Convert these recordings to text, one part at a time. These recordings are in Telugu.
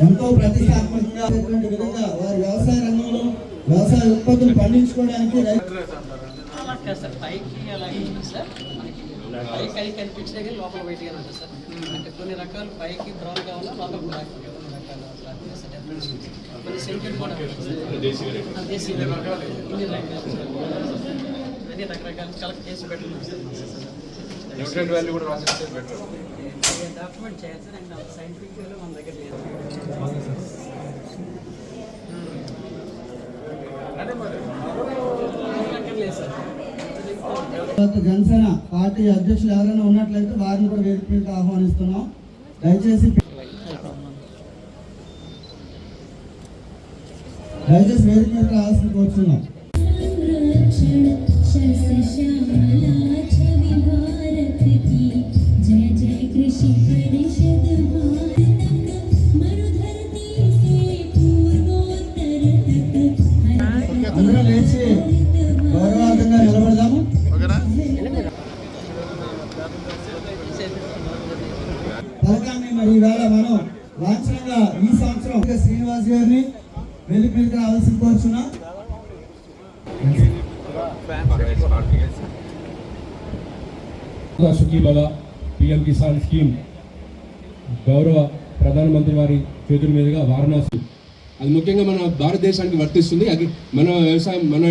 ఎంతో ప్రతిష్టాత్మకంగా విధంగా వారి వ్యవసాయ రంగంలో వ్యవసాయ ఉత్పత్తులు పండించుకోవడానికి పైకి అది కనిపించే కానీ లోపల బయటగా ఉంటుంది సార్. అంటే కొన్ని రకాలు పైకి బ్రౌన్ కావాలా లోపల బ్లాక్ కొన్ని రకాలు కొన్ని సెంకెడ్ కూడా దేశీ అన్ని రకరకాలు కలెక్ట్ చేసి పెట్టుకున్నాం సార్. డాక్యుమెంట్ చేయాలి సార్. అండ్ సైంటిఫిక్ మన దగ్గర లేదు. జనసేన పార్టీ అధ్యక్షులు ఎవరైనా ఉన్నట్లయితే వారిని కూడా వేదిక మీదకి ఆహ్వానిస్తున్నాం. దయచేసి వేదిక మీదకి రావాల్సిన కోరుతున్నాం. అందరూ లేచి గౌరవార్థంగా నిలబడదాము. పథకాన్ని మరి ఈవేళ మనం లాంఛనంగా ఈ సంవత్సరం శ్రీనివాస్ గారిని వేదిక మీదకి రావాల్సిన కోరుచున్నాం. సుఖీ భవ పిఎం కిసాన్ స్కీమ్ గౌరవ ప్రధానమంత్రి వారి చేతుల మీదుగా వారణాసి అది ముఖ్యంగా మన భారతదేశానికి వర్తిస్తుంది. అది మన వ్యవసాయం మన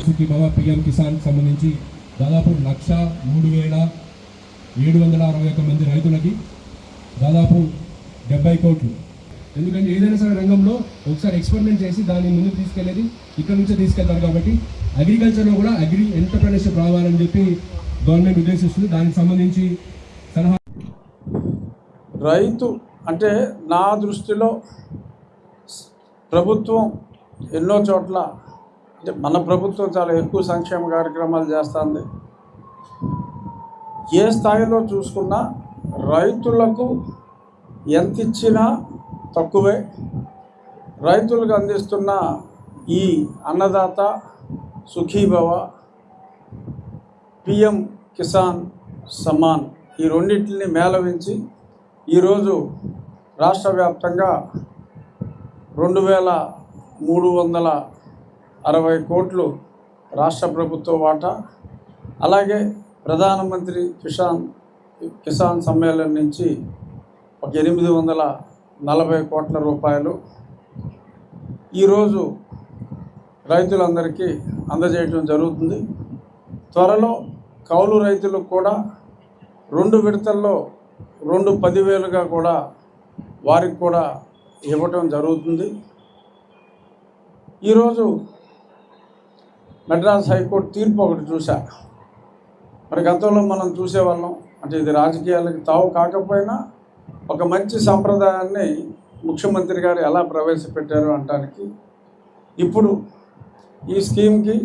సుఖీ భవ పిఎం కిసాన్ సంబంధించి దాదాపు 1,03,761 మంది రైతులకి దాదాపు 70 కోట్లు. ఎందుకంటే ఏదైనా సరే రంగంలో ఒకసారి ఎక్స్పెరిమెంట్ చేసి దాన్ని ముందుకు తీసుకెళ్ళేది ఇక్కడ నుంచే తీసుకెళ్తారు. కాబట్టి అగ్రికల్చర్లో కూడా అగ్రి ఎంటర్ప్రెన్యూర్షిప్ రావాలని చెప్పి గవర్నమెంట్ ఉద్దేశిస్తుంది. దానికి సంబంధించి సలహా రైతు అంటే నా దృష్టిలో ప్రభుత్వం ఎన్నో చోట్ల అంటే మన ప్రభుత్వం చాలా ఎక్కువ సంక్షేమ కార్యక్రమాలు చేస్తుంది. ఏ స్థాయిలో చూసుకున్నా రైతులకు ఎంత ఇచ్చినా తక్కువే. రైతులకు అందిస్తున్న ఈ అన్నదాత సుఖీభవ పిఎం కిసాన్ సమ్మాన్ ఈ రెండింటిని మేళవించి ఈరోజు రాష్ట్ర వ్యాప్తంగా 2,360 కోట్లు రాష్ట్ర ప్రభుత్వ వాటా, అలాగే ప్రధానమంత్రి కిసాన్ సమ్మేళనం నుంచి ఒక 840 కోట్ల రూపాయలు ఈరోజు రైతులందరికీ అందజేయడం జరుగుతుంది. త్వరలో కౌలు రైతులకు కూడా 2 విడతల్లో 10,000గా కూడా వారికి కూడా ఇవ్వటం జరుగుతుంది. ఈరోజు మెడ్రాస్ హైకోర్టు తీర్పు ఒకటి చూసా. మరి గతంలో మనం చూసేవాళ్ళం, అంటే ఇది రాజకీయాలకు తావు కాకపోయినా ఒక మంచి సంప్రదాయాన్ని ముఖ్యమంత్రి గారు ఎలా ప్రవేశపెట్టారు అనడానికి ఇప్పుడు ఈ స్కీమ్కి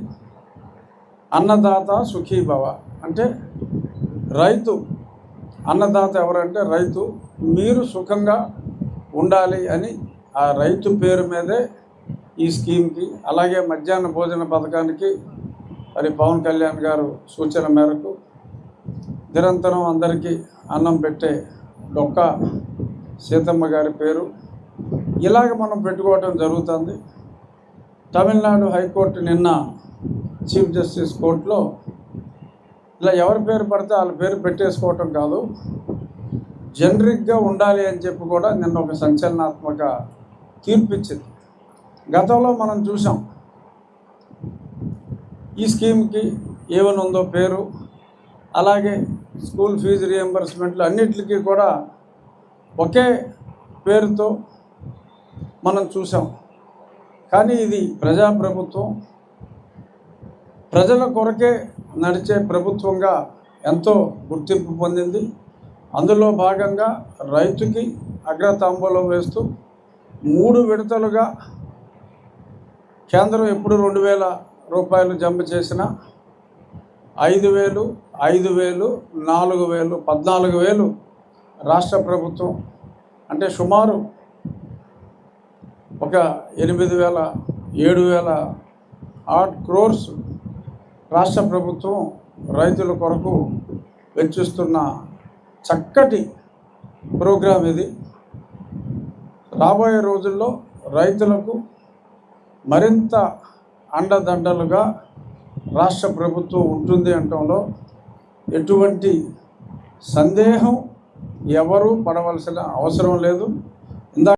అన్నదాత సుఖీభవ అంటే రైతు అన్నదాత ఎవరంటే రైతు, మీరు సుఖంగా ఉండాలి అని ఆ రైతు పేరు మీదే ఈ స్కీమ్కి, అలాగే మధ్యాహ్న భోజన పథకానికి మరి పవన్ కళ్యాణ్ గారు సూచన మేరకు నిరంతరం అందరికీ అన్నం పెట్టే డొక్క సీతమ్మ గారి పేరు ఇలాగ మనం పెట్టుకోవటం జరుగుతుంది. తమిళనాడు హైకోర్టు నిన్న చీఫ్ జస్టిస్ కోర్టులో ఇలా ఎవరి పేరు పడితే వాళ్ళ పేరు పెట్టేసుకోవటం కాదు, జనరిక్గా ఉండాలి అని చెప్పి కూడా నిన్న ఒక సంచలనాత్మక తీర్పు ఇచ్చింది. గతంలో మనం చూసాం ఈ స్కీమ్కి ఏమని ఉందో పేరు, అలాగే స్కూల్ ఫీజు రియంబర్స్మెంట్లు అన్నిటికీ కూడా ఒకే పేరుతో మనం చూసాం. కానీ ఇది ప్రజాప్రభుత్వం, ప్రజల కొరకే నడిచే ప్రభుత్వంగా ఎంతో గుర్తింపు పొందింది. అందులో భాగంగా రైతుకి అగ్రతాంబూలం వేస్తూ 3 విడతలుగా కేంద్రం ఎప్పుడు 2,000 రూపాయలు జమ చేసిన 5,000, 5,000, 4,000, 14,000 రాష్ట్ర ప్రభుత్వం అంటే సుమారు ఒక 7,000 crores రాష్ట్ర ప్రభుత్వం రైతుల కొరకు వెచ్చిస్తున్న చక్కటి ప్రోగ్రాం ఇది. రాబోయే రోజుల్లో రైతులకు మరింత అండదండలుగా రాష్ట్ర ప్రభుత్వం ఉంటుంది అనటంలో ఎటువంటి సందేహం ఎవరూ పడవలసిన అవసరం లేదు.